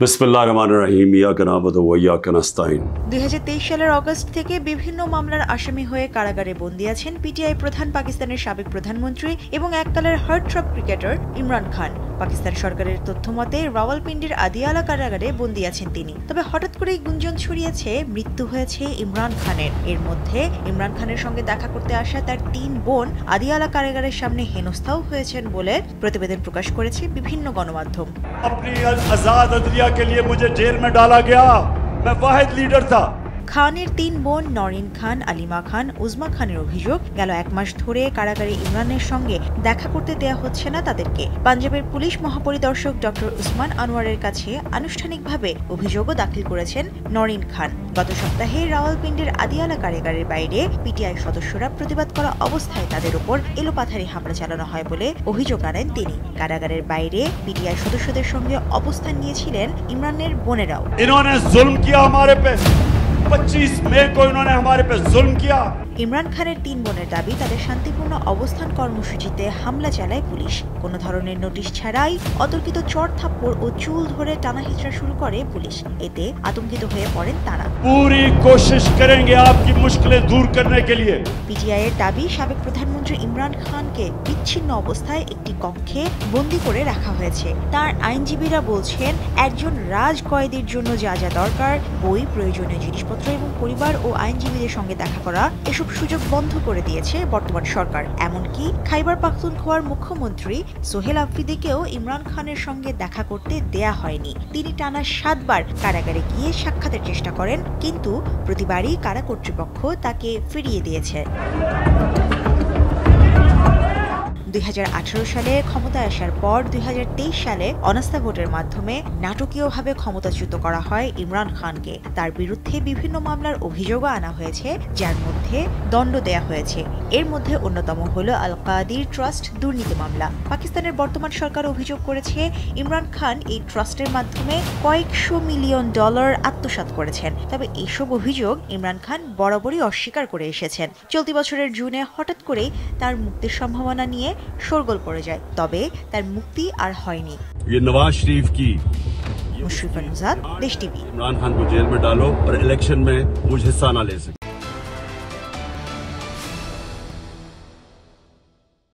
बिस्मिल्लाहिर्रहमानिर्रहीम इय्याका नअबुदु व इय्याका नस्ताईन। 2023 সালের অগস্ট থেকে বিভিন্ন মামলার আসামি হয়ে কারাগারে বন্দী আছেন পিটিআই প্রধান পাকিস্তানের সাবেক প্রধানমন্ত্রী এবং এককালের হার্টথ্রব ক্রিকেটার ইমরান খান। পাকিস্তান সরকারের তথ্যমতে রাওয়ালপিন্ডির আদিয়ালা কারাগারে বন্দী আছেন তিনি। তবে হঠাৎ করেই গুঞ্জন ছড়িয়েছে মৃত্যু হয়েছে ইমরান খানের। এর মধ্যে ইমরান খানের সঙ্গে দেখা করতে আসা তার 3 বোন আদিয়ালা কারাগারের সামনে হেনস্থাও হয়েছেন বলে প্রতিবেদন প্রকাশ করেছে বিভিন্ন গণমাধ্যম। अपनी आजाद अदलिया के लिए मुझे जेल में डाला गया, मैं वाहिद लीडर था। খানের 3 বোন নরিন খান, আলিমা খান, উজমা খানের অভিযোগ, গেল 1 মাস ধরে কারাগারে ইমরানের সঙ্গে দেখা করতে দেয়া হচ্ছে না তাদেরকে। পাঞ্জাবের পুলিশ মহাপরিদর্শক ডক্টর উসমান আনোয়ারের কাছে আনুষ্ঠানিকভাবে অভিযোগও দাখিল করেছেন নরিন খান। গত সপ্তাহে রাওয়ালপিন্ডির আদিয়ালা কারাগারের বাইরে পিটিআই সদস্যরা প্রতিবাদ করা অবস্থায় তাদের উপর এলোপাথারি হামলা চালানো হয় বলে অভিযোগ আনেন তিনি। কারাগারের বাইরে পিটিআই সদস্যদের সঙ্গে অবস্থান নিয়েছিলেন ইমরানের বোনেরাও। इन्होंने जुल्म किया हमारे पे, 25 मई को इन्होंने हमारे पे जुल्म किया। ইমরান খানের 3 বোনের দাবি, তাদের শান্তিপূর্ণ অবস্থান কর্মসূচিতে হামলা চালায় পুলিশ। কোনো ধরনের নোটিশ ছাড়াই অতর্কিত চড় থাপ্পড় ও চুল ধরে টানাহিচড়া শুরু করে পুলিশ। এতে আতঙ্কিত হয়ে পড়েন তারা। पूरी कोशिश करेंगे आपकी मुश्किलें दूर करने के लिए। পিটিআই এর দাবি, সাবেক প্রধানমন্ত্রী ইমরান খানকে বিচ্ছিন্ন অবস্থায় একটি কক্ষে বন্দী করে রাখা হয়েছে। তার আইনজীবীরা বলছেন, একজন রাজ কয়েদির জন্য যা যা দরকার, বই, প্রয়োজনীয় জিনিসপত্র এবং পরিবার ও আইনজীবীদের সঙ্গে দেখা করা, এসব সুযোগ বন্ধ করে দিয়েছে বর্তমান সরকার। এমনকি খাইবার পাখতুনখোয়ার মুখ্যমন্ত্রী সোহেল আফ্রিদিকেও ইমরান খানের সঙ্গে দেখা করতে দেয়া হয়নি। তিনি টানা 7 বার কারাগারে গিয়ে সাক্ষাতের চেষ্টা করেন, কিন্তু প্রতিবারই কারা কর্তৃপক্ষ তাকে ফিরিয়ে দিয়েছে। 2018 সালে ক্ষমতায় আসার পর 2023 সালে অনাস্থা ভোটের মাধ্যমে নাটকীয়ভাবে ক্ষমতাচ্যুত করা হয় ইমরান খানকে। তার বিরুদ্ধে বিভিন্ন মামলার অভিযোগও আনা হয়েছে, যার মধ্যে দণ্ড দেয়া হয়েছে। এর মধ্যে অন্যতম হল আল কাদির ট্রাস্ট দুর্নীতি মামলা। পাকিস্তানের বর্তমান সরকার অভিযোগ করেছে, ইমরান খান এই ট্রাস্টের মাধ্যমে কয়েকশো মিলিয়ন ডলার আত্মসাৎ করেছেন। তবে এইসব অভিযোগ ইমরান খান বরাবরই অস্বীকার করে এসেছেন। চলতি বছরের জুনে হঠাৎ করেই তার মুক্তির সম্ভাবনা নিয়ে শোরগোল পড়ে যায়, তবে তার মুক্তি আর হয়নি। ये नवाज शरीफ की मुशर्रफ नुज़ात, देश टीवी। इमरान खान को जेल में डालो और इलेक्शन में मुझे हिस्सा ना ले सके।